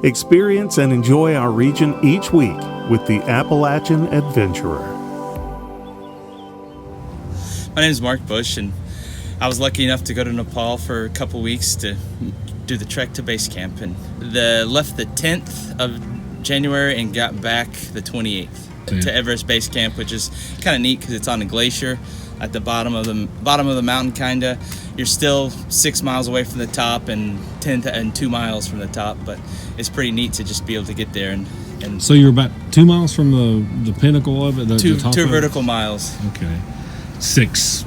Experience and enjoy our region each week with the Appalachian Adventurer. My name is Mark Bush, and I was lucky enough to go to Nepal for a couple weeks to do the trek to base camp, and left the 10th of January and got back the 28th to Everest Base Camp, which is kind of neat because it's on a glacier at the bottom of the mountain. Kinda, you're still 6 miles away from the top and 2 miles from the top, but it's pretty neat to just be able to get there. And so you're about 2 miles from the pinnacle of it. Two top vertical of it? miles. Okay, six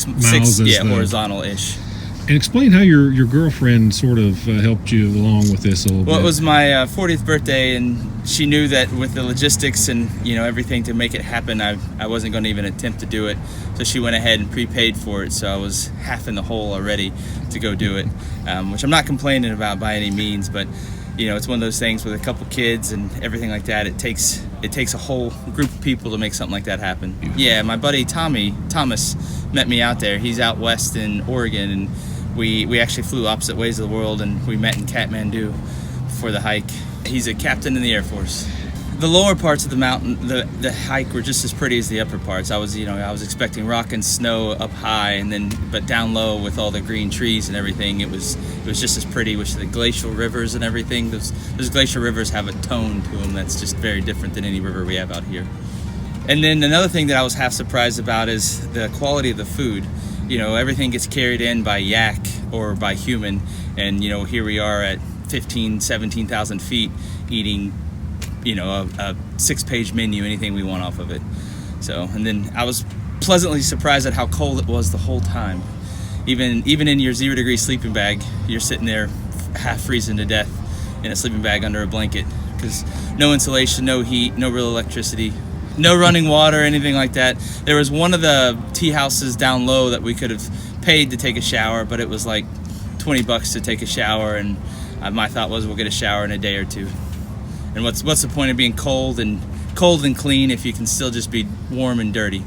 miles, horizontal-ish. And explain how your girlfriend sort of helped you along with this a little bit. Well, it was my 40th birthday, and she knew that with the logistics and everything to make it happen, I wasn't going to even attempt to do it. So she went ahead and prepaid for it, so I was half in the hole already to go do it, which I'm not complaining about by any means, but it's one of those things with a couple kids and everything like that. It takes a whole group of people to make something like that happen. Yeah, my buddy Thomas met me out there. He's out west in Oregon, and we actually flew opposite ways of the world, and we met in Kathmandu for the hike. He's a captain in the Air Force. The lower parts of the mountain, the hike, were just as pretty as the upper parts. I was expecting rock and snow up high, but down low with all the green trees and everything, it was just as pretty with the glacial rivers and everything. Those glacial rivers have a tone to them that's just very different than any river we have out here. And then another thing that I was half surprised about is the quality of the food. Everything gets carried in by yak or by human, and here we are at 17,000 feet eating a 6-page menu, anything we want off of it. So, and then I was pleasantly surprised at how cold it was the whole time. Even in your 0-degree sleeping bag, you're sitting there half freezing to death in a sleeping bag under a blanket, because no insulation, no heat, no real electricity, no running water, anything like that. There was one of the tea houses down low that we could have paid to take a shower, but it was like $20 to take a shower, and my thought was we'll get a shower in a day or two. And what's the point of being cold and clean if you can still just be warm and dirty?